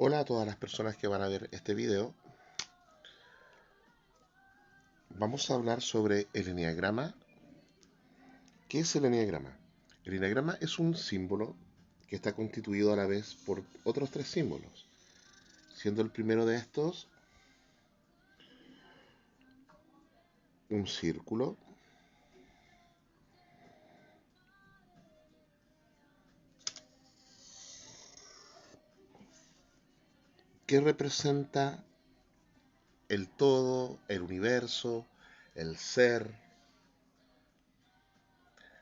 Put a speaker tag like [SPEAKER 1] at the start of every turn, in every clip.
[SPEAKER 1] Hola a todas las personas que van a ver este video. Vamos a hablar sobre el eneagrama. ¿Qué es el eneagrama? El eneagrama es un símbolo que está constituido a la vez por otros tres símbolos, siendo el primero de estos un círculo, que representa el todo, el universo, el ser.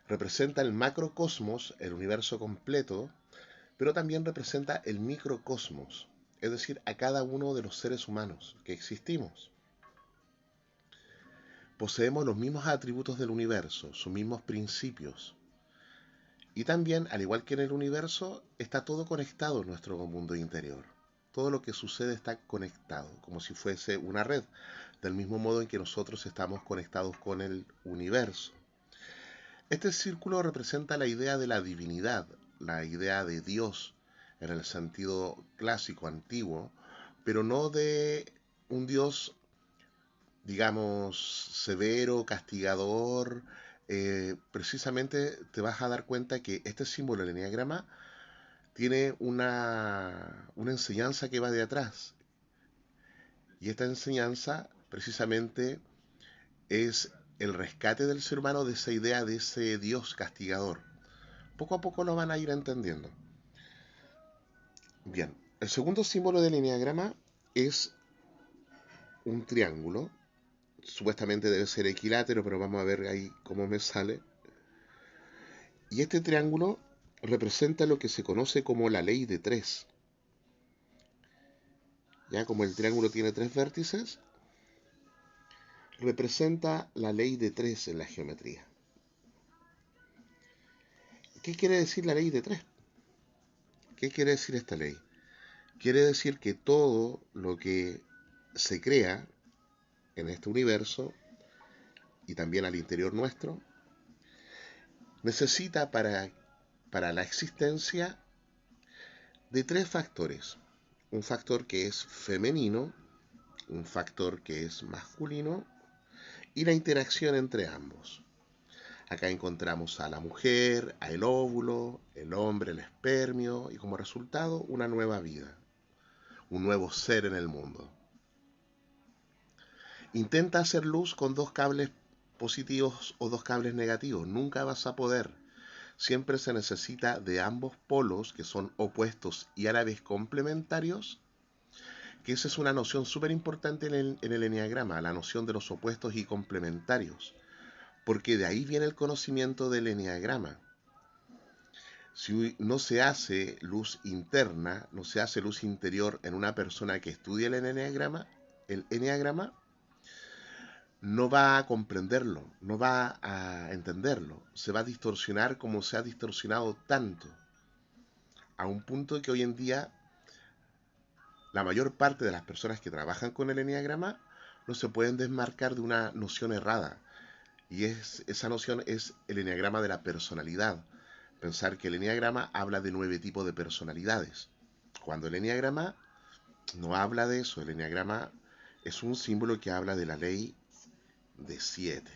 [SPEAKER 1] Representa el macrocosmos, el universo completo, pero también representa el microcosmos, es decir, a cada uno de los seres humanos que existimos. Poseemos los mismos atributos del universo, sus mismos principios. Y también, al igual que en el universo, está todo conectado en nuestro mundo interior. Todo lo que sucede está conectado, como si fuese una red, del mismo modo en que nosotros estamos conectados con el universo. Este círculo representa la idea de la divinidad, la idea de Dios, en el sentido clásico, antiguo, pero no de un Dios, digamos, severo, castigador. Precisamente te vas a dar cuenta que este símbolo del eneagrama tiene una enseñanza que va de atrás. Y esta enseñanza precisamente es el rescate del ser humano de esa idea de ese Dios castigador. Poco a poco lo van a ir entendiendo. Bien, el segundo símbolo del eneagrama es un triángulo. Supuestamente debe ser equilátero, pero vamos a ver ahí cómo me sale. Y este triángulo representa lo que se conoce como la ley de tres. Ya como el triángulo tiene tres vértices, representa la ley de tres en la geometría. ¿Qué quiere decir la ley de tres? ¿Qué quiere decir esta ley? Quiere decir que todo lo que se crea en este universo y también al interior nuestro necesita para la existencia de tres factores. Un factor que es femenino, un factor que es masculino y la interacción entre ambos. Acá encontramos a la mujer, a el óvulo, el hombre, el espermio y como resultado una nueva vida, un nuevo ser en el mundo. Intenta hacer luz con dos cables positivos o dos cables negativos, nunca vas a poder. Siempre se necesita de ambos polos que son opuestos y a la vez complementarios, que esa es una noción súper importante en el eneagrama, la noción de los opuestos y complementarios, porque de ahí viene el conocimiento del eneagrama. Si no se hace luz interna, no se hace luz interior en una persona que estudia el eneagrama no va a comprenderlo, no va a entenderlo, se va a distorsionar como se ha distorsionado tanto, a un punto que hoy en día la mayor parte de las personas que trabajan con el eneagrama no se pueden desmarcar de una noción errada, y esa noción es el eneagrama de la personalidad. Pensar que el eneagrama habla de 9 tipos de personalidades, cuando el eneagrama no habla de eso. El eneagrama es un símbolo que habla de la ley de 7.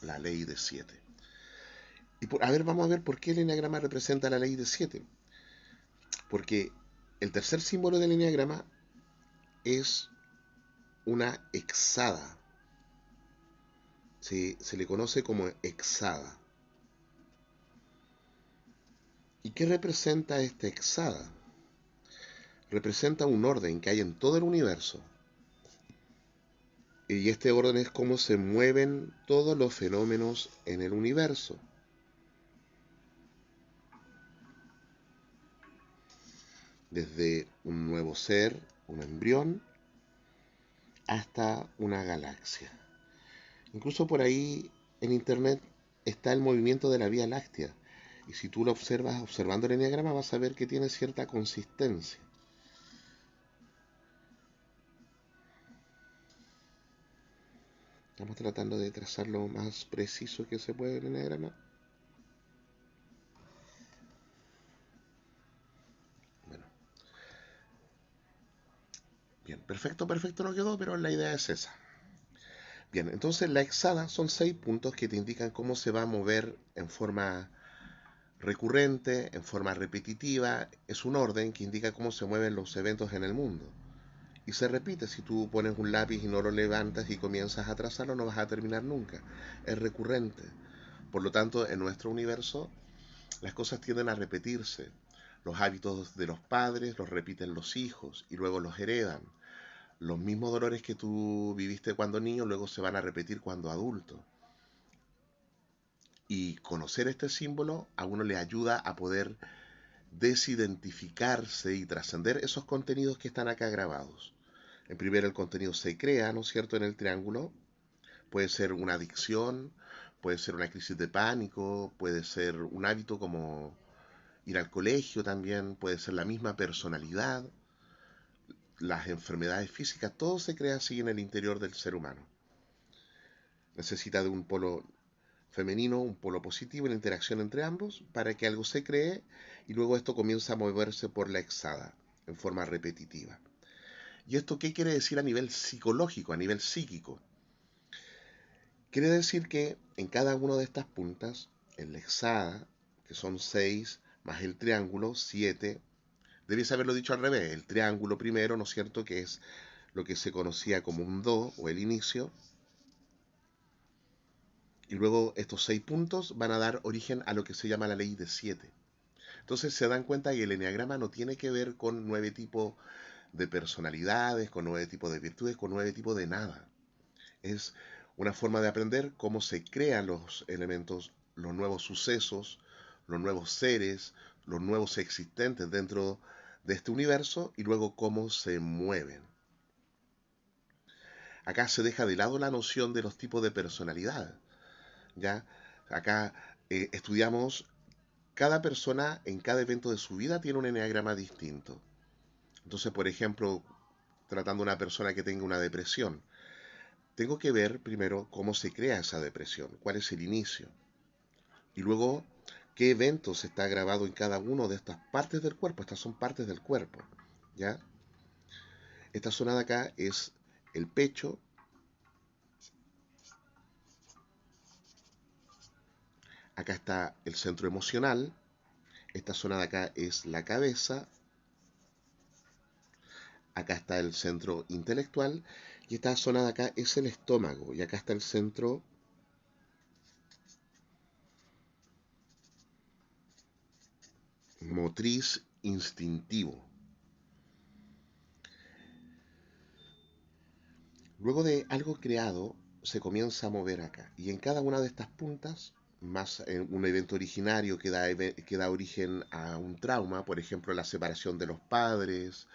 [SPEAKER 1] La ley de 7. A ver, vamos a ver por qué el eneagrama representa la ley de 7. Porque el tercer símbolo del eneagrama es una hexada. Se le conoce como hexada. ¿Y qué representa esta hexada? Representa un orden que hay en todo el universo. Y este orden es cómo se mueven todos los fenómenos en el universo. Desde un nuevo ser, un embrión, hasta una galaxia. Incluso por ahí en internet está el movimiento de la Vía Láctea. Y si tú lo observas observando el eneagrama vas a ver que tiene cierta consistencia. Estamos tratando de trazar lo más preciso que se puede en el eneagrama. Perfecto, perfecto no quedó, pero la idea es esa. Bien, entonces la hexada son 6 puntos que te indican cómo se va a mover en forma recurrente, en forma repetitiva. Es un orden que indica cómo se mueven los eventos en el mundo. Y se repite, si tú pones un lápiz y no lo levantas y comienzas a trazarlo, no vas a terminar nunca. Es recurrente. Por lo tanto, en nuestro universo, las cosas tienden a repetirse. Los hábitos de los padres los repiten los hijos y luego los heredan. Los mismos dolores que tú viviste cuando niño luego se van a repetir cuando adulto. Y conocer este símbolo a uno le ayuda a poder desidentificarse y trascender esos contenidos que están acá grabados. En primero, el contenido se crea, ¿no es cierto?, en el triángulo. Puede ser una adicción, puede ser una crisis de pánico, puede ser un hábito como ir al colegio también, puede ser la misma personalidad, las enfermedades físicas, todo se crea así en el interior del ser humano. Necesita de un polo femenino, un polo positivo, la interacción entre ambos, para que algo se cree y luego esto comienza a moverse por la hexada en forma repetitiva. ¿Y esto qué quiere decir a nivel psicológico, a nivel psíquico? Quiere decir que en cada una de estas puntas, en la hexada, que son 6, más el triángulo, 7, debiese haberlo dicho al revés, el triángulo primero, ¿no es cierto?, que es lo que se conocía como un do o el inicio, y luego estos 6 puntos van a dar origen a lo que se llama la ley de 7. Entonces se dan cuenta que el eneagrama no tiene que ver con 9 tipos de personalidades, con 9 tipos de virtudes, con 9 tipos de nada. Es una forma de aprender cómo se crean los elementos, los nuevos sucesos, los nuevos seres, los nuevos existentes dentro de este universo y luego cómo se mueven. Acá se deja de lado la noción de los tipos de personalidad. ¿Ya? Acá estudiamos cada persona en cada evento de su vida tiene un eneagrama distinto. Entonces, por ejemplo, tratando a una persona que tenga una depresión, tengo que ver primero cómo se crea esa depresión, cuál es el inicio. Y luego, qué eventos está grabado en cada una de estas partes del cuerpo. Estas son partes del cuerpo. ¿Ya? Esta zona de acá es el pecho. Acá está el centro emocional. Esta zona de acá es la cabeza. Acá está el centro intelectual. Y esta zona de acá es el estómago. Y acá está el centro motriz instintivo. Luego de algo creado, se comienza a mover acá. Y en cada una de estas puntas, más un evento originario que da origen a un trauma, por ejemplo, la separación de los padres,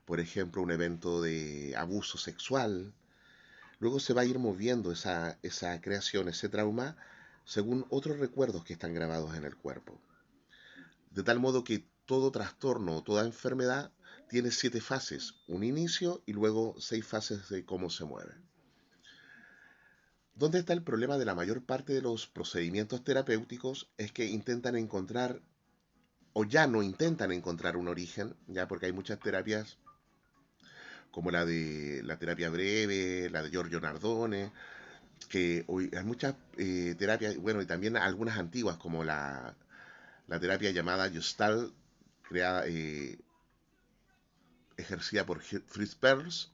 [SPEAKER 1] por ejemplo, un evento de abuso sexual. Luego se va a ir moviendo esa creación, ese trauma, según otros recuerdos que están grabados en el cuerpo. De tal modo que todo trastorno o toda enfermedad tiene 7 fases, un inicio y luego 6 fases de cómo se mueve. ¿Dónde está el problema de la mayor parte de los procedimientos terapéuticos? Es que intentan encontrar, o ya no intentan encontrar un origen, ya porque hay muchas terapias, como la de la terapia breve, la de Giorgio Nardone, que hoy hay muchas terapias, bueno, y también algunas antiguas, como la terapia llamada Gestalt, creada, ejercida por Fritz Perls,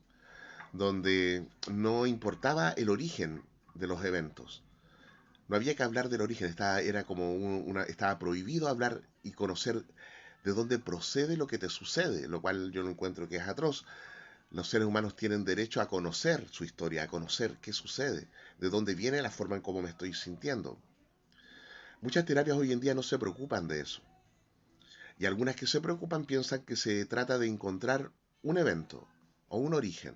[SPEAKER 1] donde no importaba el origen de los eventos. No había que hablar del origen, era como estaba prohibido hablar y conocer de dónde procede lo que te sucede, lo cual yo no encuentro que es atroz. Los seres humanos tienen derecho a conocer su historia, a conocer qué sucede, de dónde viene la forma en cómo me estoy sintiendo. Muchas terapias hoy en día no se preocupan de eso. Y algunas que se preocupan piensan que se trata de encontrar un evento o un origen.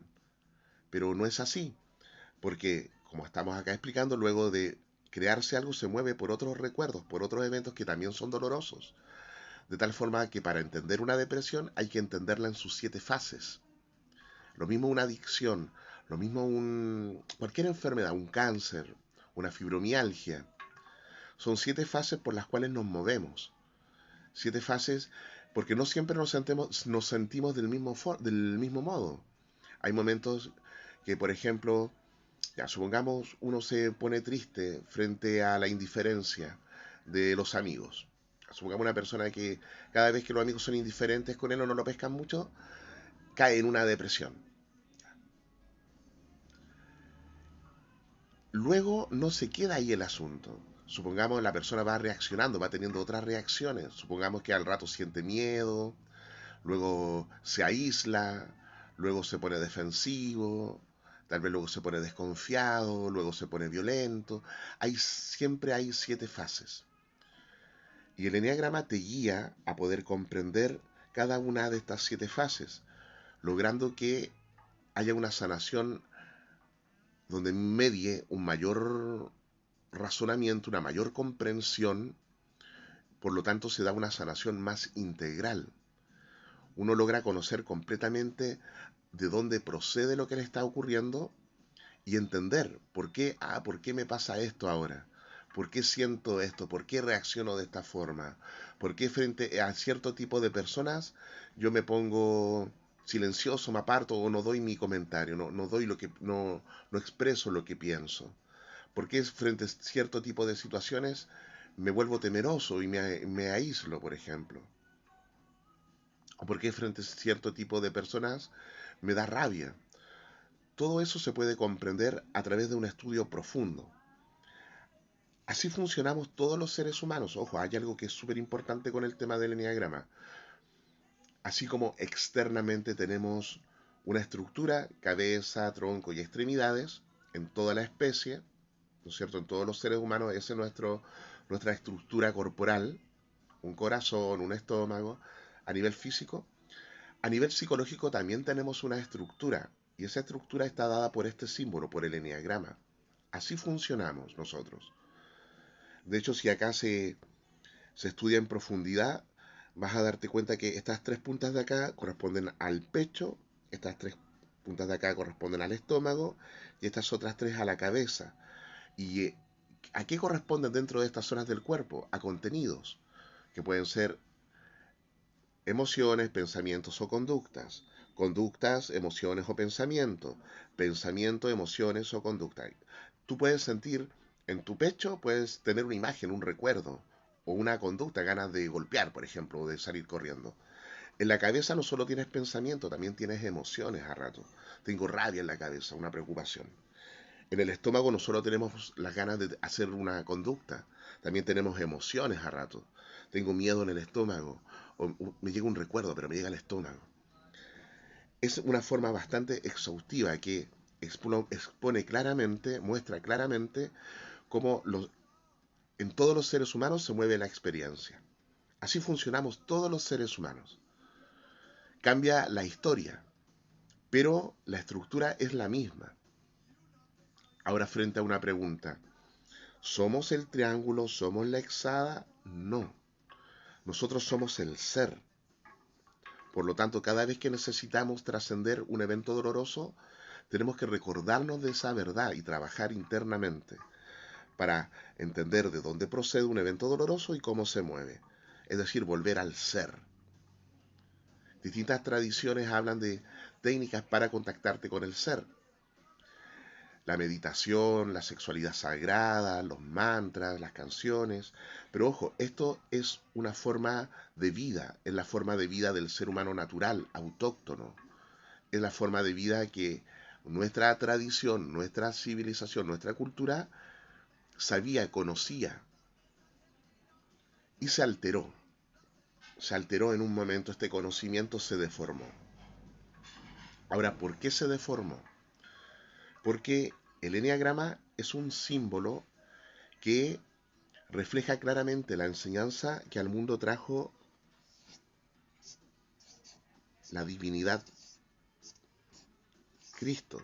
[SPEAKER 1] Pero no es así, porque, como estamos acá explicando, luego de crearse algo se mueve por otros recuerdos, por otros eventos que también son dolorosos. De tal forma que para entender una depresión hay que entenderla en sus 7 fases. Lo mismo una adicción, lo mismo cualquier enfermedad, un cáncer, una fibromialgia. Son 7 fases por las cuales nos movemos. 7 fases porque no siempre nos sentimos del mismo modo. Hay momentos que, por ejemplo, ya supongamos uno se pone triste frente a la indiferencia de los amigos. Supongamos una persona que cada vez que los amigos son indiferentes con él o no lo pescan mucho, cae en una depresión. Luego no se queda ahí el asunto. Supongamos la persona va reaccionando, va teniendo otras reacciones. Supongamos que al rato siente miedo, luego se aísla, luego se pone defensivo, tal vez luego se pone desconfiado, luego se pone violento. Siempre hay 7 fases. Y el eneagrama te guía a poder comprender cada una de estas 7 fases, logrando que haya una sanación donde medie un mayor razonamiento, una mayor comprensión, por lo tanto se da una sanación más integral. Uno logra conocer completamente de dónde procede lo que le está ocurriendo y entender por qué me pasa esto ahora, por qué siento esto, por qué reacciono de esta forma, por qué frente a cierto tipo de personas yo me pongo silencioso, me aparto o no doy mi comentario, no doy no expreso lo que pienso, por qué frente a cierto tipo de situaciones me vuelvo temeroso y me aíslo, por ejemplo, o por qué frente a cierto tipo de personas me da rabia. Todo eso se puede comprender a través de un estudio profundo. Así funcionamos todos los seres humanos. Ojo, hay algo que es súper importante con el tema del eneagrama. Así como externamente tenemos una estructura, cabeza, tronco y extremidades, en toda la especie, ¿no es cierto? En todos los seres humanos, esa es nuestra estructura corporal, un corazón, un estómago, a nivel físico. A nivel psicológico también tenemos una estructura, y esa estructura está dada por este símbolo, por el eneagrama. Así funcionamos nosotros. De hecho, si acá se estudia en profundidad, vas a darte cuenta que estas 3 puntas de acá corresponden al pecho, estas 3 puntas de acá corresponden al estómago y estas otras 3 a la cabeza. ¿Y a qué corresponden dentro de estas zonas del cuerpo? A contenidos, que pueden ser emociones, pensamientos o conductas. Conductas, emociones o pensamientos. Pensamiento, emociones o conducta. Tú puedes sentir en tu pecho, puedes tener una imagen, un recuerdo o una conducta, ganas de golpear, por ejemplo, o de salir corriendo. En la cabeza no solo tienes pensamiento, también tienes emociones a rato. Tengo rabia en la cabeza, una preocupación. En el estómago no solo tenemos las ganas de hacer una conducta, también tenemos emociones a rato. Tengo miedo en el estómago, o me llega un recuerdo, pero me llega al estómago. Es una forma bastante exhaustiva que expone claramente, muestra claramente cómo en todos los seres humanos se mueve la experiencia. Así funcionamos todos los seres humanos. Cambia la historia, pero la estructura es la misma. Ahora, frente a una pregunta, ¿somos el triángulo? ¿Somos la hexada? No. Nosotros somos el ser. Por lo tanto, cada vez que necesitamos trascender un evento doloroso, tenemos que recordarnos de esa verdad y trabajar internamente para entender de dónde procede un evento doloroso y cómo se mueve. Es decir, volver al ser. Distintas tradiciones hablan de técnicas para contactarte con el ser. La meditación, la sexualidad sagrada, los mantras, las canciones. Pero ojo, esto es una forma de vida, es la forma de vida del ser humano natural, autóctono. Es la forma de vida que nuestra tradición, nuestra civilización, nuestra cultura sabía, conocía y se alteró. Se alteró en un momento, este conocimiento se deformó. Ahora, ¿por qué se deformó? Porque el eneagrama es un símbolo que refleja claramente la enseñanza que al mundo trajo la divinidad Cristo.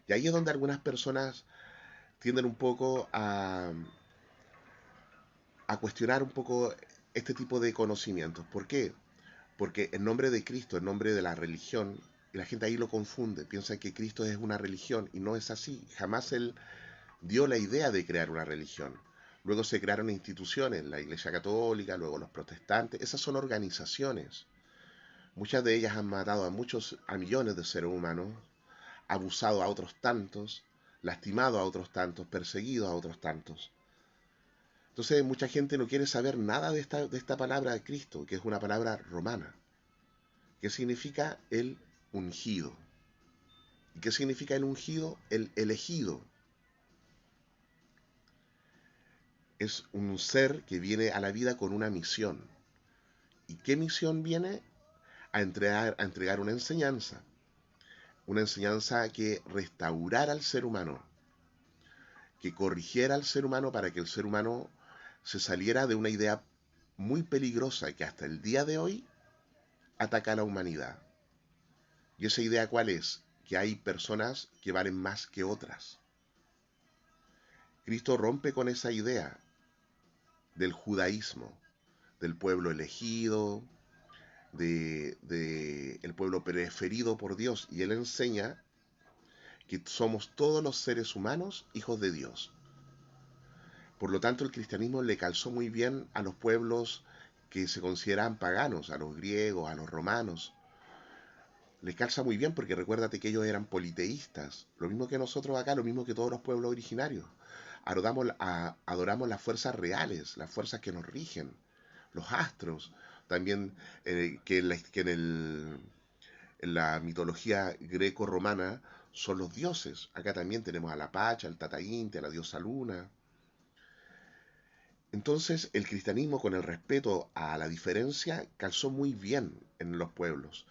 [SPEAKER 1] Y ahí es donde algunas personas tienden un poco a cuestionar un poco este tipo de conocimientos. ¿Por qué? Porque en nombre de Cristo, en nombre de la religión, y la gente ahí lo confunde, piensa que Cristo es una religión y no es así. Jamás Él dio la idea de crear una religión. Luego se crearon instituciones, la Iglesia Católica, luego los protestantes, esas son organizaciones. Muchas de ellas han matado a millones de seres humanos, abusado a otros tantos, lastimado a otros tantos, perseguido a otros tantos. Entonces mucha gente no quiere saber nada de esta palabra de Cristo, que es una palabra romana, que significa el ungido. ¿Y qué significa el ungido? El elegido. Es un ser que viene a la vida con una misión. ¿Y qué misión viene? A entregar una enseñanza que restaurara al ser humano, que corrigiera al ser humano para que el ser humano se saliera de una idea muy peligrosa que hasta el día de hoy ataca a la humanidad. ¿Y esa idea cuál es? Que hay personas que valen más que otras. Cristo rompe con esa idea del judaísmo, del pueblo elegido, de el pueblo preferido por Dios, y Él enseña que somos todos los seres humanos hijos de Dios. Por lo tanto, el cristianismo le calzó muy bien a los pueblos que se consideran paganos, a los griegos, a los romanos. Les calza muy bien porque recuérdate que ellos eran politeístas, lo mismo que nosotros acá, lo mismo que todos los pueblos originarios. Adoramos las fuerzas reales, las fuerzas que nos rigen, los astros, también en la mitología greco-romana son los dioses. Acá también tenemos a la Pacha, al Tata Inti, a la diosa Luna. Entonces el cristianismo, con el respeto a la diferencia, calzó muy bien en los pueblos.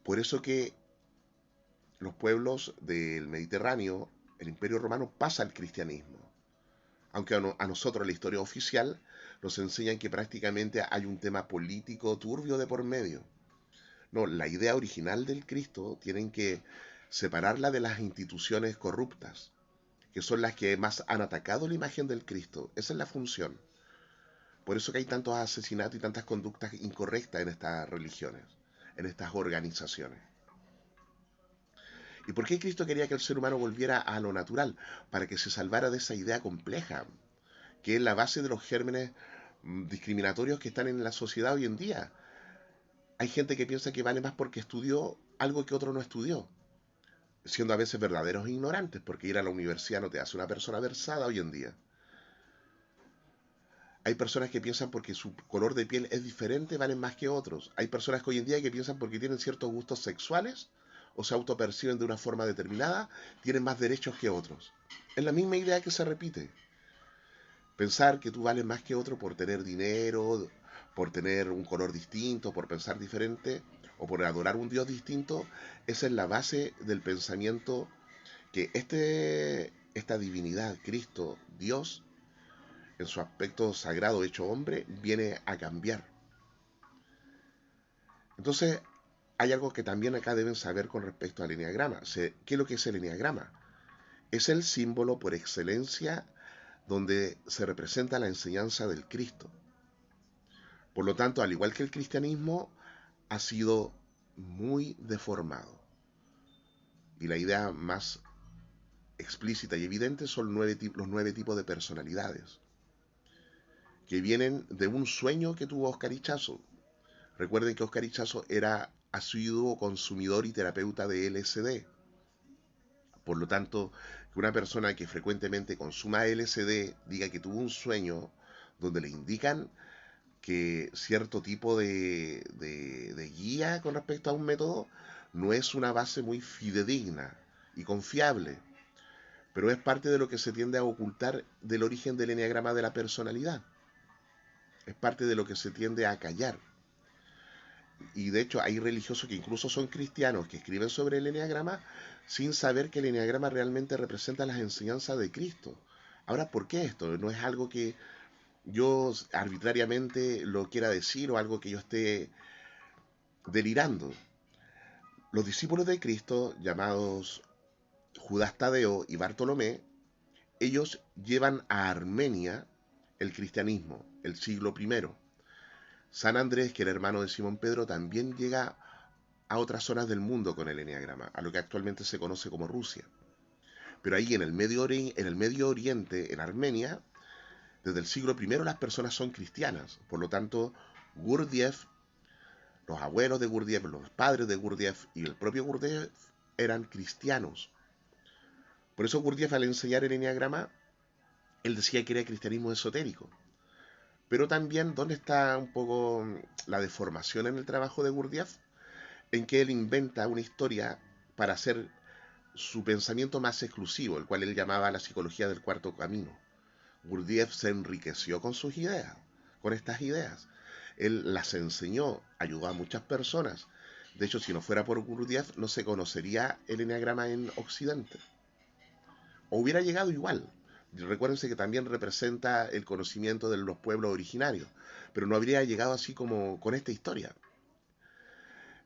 [SPEAKER 1] Por eso que los pueblos del Mediterráneo, el Imperio Romano pasa al cristianismo. Aunque a nosotros la historia oficial nos enseñan que prácticamente hay un tema político turbio de por medio. No, la idea original del Cristo tienen que separarla de las instituciones corruptas, que son las que más han atacado la imagen del Cristo. Esa es la función. Por eso que hay tantos asesinatos y tantas conductas incorrectas en estas religiones, en estas organizaciones. ¿Y por qué Cristo quería que el ser humano volviera a lo natural? Para que se salvara de esa idea compleja, que es la base de los gérmenes discriminatorios que están en la sociedad hoy en día. Hay gente que piensa que vale más porque estudió algo que otro no estudió, siendo a veces verdaderos ignorantes, porque ir a la universidad no te hace una persona versada hoy en día. Hay personas que piensan porque su color de piel es diferente valen más que otros. Hay personas que hoy en día que piensan porque tienen ciertos gustos sexuales o se autoperciben de una forma determinada, tienen más derechos que otros. Es la misma idea que se repite. Pensar que tú vales más que otro por tener dinero, por tener un color distinto, por pensar diferente o por adorar un Dios distinto, esa es la base del pensamiento que esta divinidad, Cristo, Dios, en su aspecto sagrado hecho hombre, viene a cambiar. Entonces, hay algo que también acá deben saber con respecto al eneagrama. ¿Qué es lo que es el eneagrama? Es el símbolo por excelencia donde se representa la enseñanza del Cristo. Por lo tanto, al igual que el cristianismo, ha sido muy deformado. Y la idea más explícita y evidente son los 9 tipos de personalidades, que vienen de un sueño que tuvo Oscar Ichazo. Recuerden que Oscar Ichazo era asiduo consumidor y terapeuta de LSD. Por lo tanto, que una persona que frecuentemente consuma LSD diga que tuvo un sueño donde le indican que cierto tipo de guía con respecto a un método no es una base muy fidedigna y confiable, pero es parte de lo que se tiende a ocultar del origen del eneagrama de la personalidad. Es parte de lo que se tiende a callar. Y de hecho hay religiosos que incluso son cristianos que escriben sobre el eneagrama sin saber que el eneagrama realmente representa las enseñanzas de Cristo. Ahora, ¿por qué esto? No es algo que yo arbitrariamente lo quiera decir o algo que yo esté delirando. Los discípulos de Cristo, llamados Judas Tadeo y Bartolomé, ellos llevan a Armenia el cristianismo, el siglo I. San Andrés, que era hermano de Simón Pedro, también llega a otras zonas del mundo con el eneagrama, a lo que actualmente se conoce como Rusia. Pero ahí en el Medio Oriente, en Armenia, desde el siglo I las personas son cristianas. Por lo tanto, Gurdjieff Los abuelos de Gurdjieff, los padres de Gurdjieff y el propio Gurdjieff eran cristianos. Por eso Gurdjieff, al enseñar el enneagrama, él decía que era cristianismo esotérico. Pero también, ¿dónde está un poco la deformación en el trabajo de Gurdjieff? En que él inventa una historia para hacer su pensamiento más exclusivo, el cual él llamaba la psicología del cuarto camino. Gurdjieff se enriqueció con sus ideas, con estas ideas. Él las enseñó, ayudó a muchas personas. De hecho, si no fuera por Gurdjieff, no se conocería el enneagrama en Occidente. O hubiera llegado igual. Recuérdense que también representa el conocimiento de los pueblos originarios, pero no habría llegado así como con esta historia.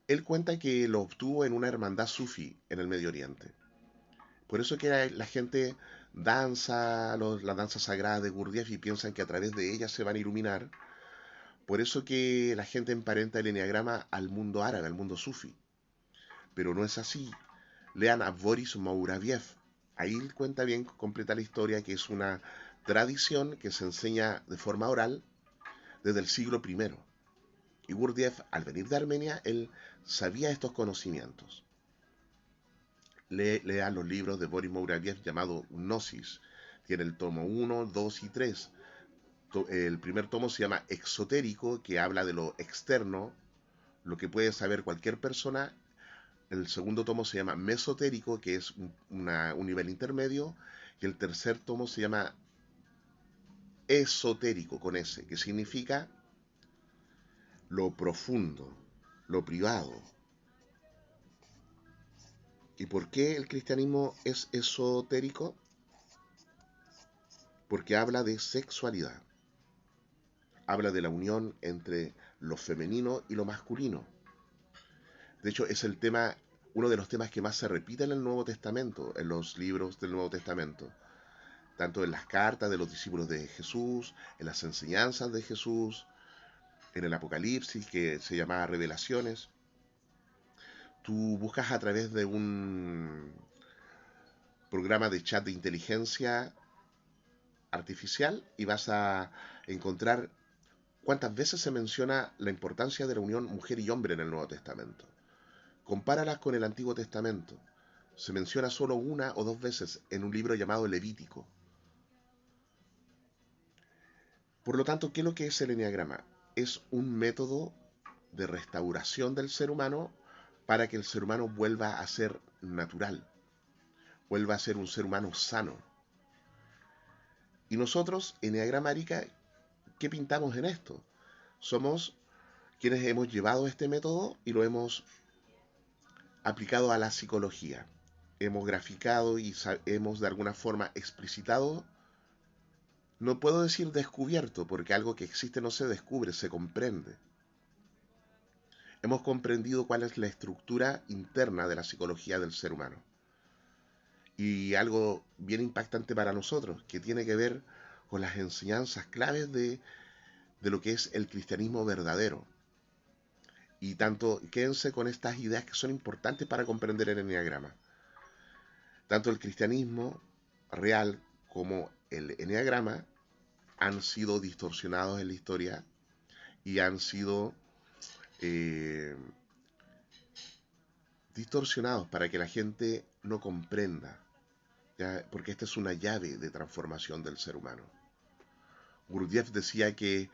[SPEAKER 1] Él cuenta que lo obtuvo en una hermandad sufi en el Medio Oriente. Por eso que la gente danza la danza sagrada de Gurdjieff y piensan que a través de ella se van a iluminar. Por eso que la gente emparenta el enneagrama al mundo árabe, al mundo sufi. Pero no es así. Lean a Boris Mouraviev. Ahí cuenta bien, completa la historia, que es una tradición que se enseña de forma oral desde el siglo I. Y Gurdjieff, al venir de Armenia, él sabía estos conocimientos. Lean los libros de Boris Mouraviev llamado Gnosis. Tiene el tomo 1, 2 y 3. El primer tomo se llama Exotérico, que habla de lo externo, lo que puede saber cualquier persona. El segundo tomo se llama Mesotérico, que es un nivel intermedio. Y el tercer tomo se llama Esotérico, con S, que significa lo profundo, lo privado. ¿Y por qué el cristianismo es esotérico? Porque habla de sexualidad. Habla de la unión entre lo femenino y lo masculino. De hecho, es el tema, uno de los temas que más se repite en el Nuevo Testamento, en los libros del Nuevo Testamento. Tanto en las cartas de los discípulos de Jesús, en las enseñanzas de Jesús, en el Apocalipsis, que se llamaba Revelaciones. Tú buscas a través de un programa de chat de inteligencia artificial y vas a encontrar cuántas veces se menciona la importancia de la unión mujer y hombre en el Nuevo Testamento. Compáralas con el Antiguo Testamento. Se menciona solo una o dos veces en un libro llamado Levítico. Por lo tanto, ¿qué es lo que es el enneagrama? Es un método de restauración del ser humano para que el ser humano vuelva a ser natural, vuelva a ser un ser humano sano. Y nosotros, Enneagrama Arica, ¿qué pintamos en esto? Somos quienes hemos llevado este método y lo hemos aplicado a la psicología. Hemos graficado y hemos de alguna forma explicitado, no puedo decir descubierto, porque algo que existe no se descubre, se comprende. Hemos comprendido cuál es la estructura interna de la psicología del ser humano. Y algo bien impactante para nosotros, que tiene que ver con las enseñanzas claves de lo que es el cristianismo verdadero. Y tanto, quédense con estas ideas que son importantes para comprender el enneagrama. Tanto el cristianismo real como el enneagrama han sido distorsionados en la historia y han sido distorsionados para que la gente no comprenda, ¿ya? Porque esta es una llave de transformación del ser humano. Gurdjieff decía que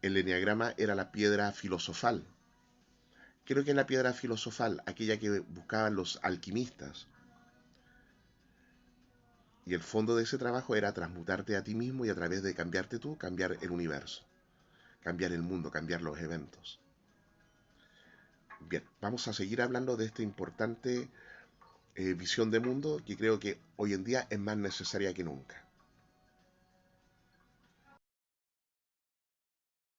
[SPEAKER 1] el enneagrama era la piedra filosofal. Creo que es la piedra filosofal, aquella que buscaban los alquimistas. Y el fondo de ese trabajo era transmutarte a ti mismo y a través de cambiarte tú, cambiar el universo, cambiar el mundo, cambiar los eventos. Bien, vamos a seguir hablando de esta importante visión de mundo que creo que hoy en día es más necesaria que nunca.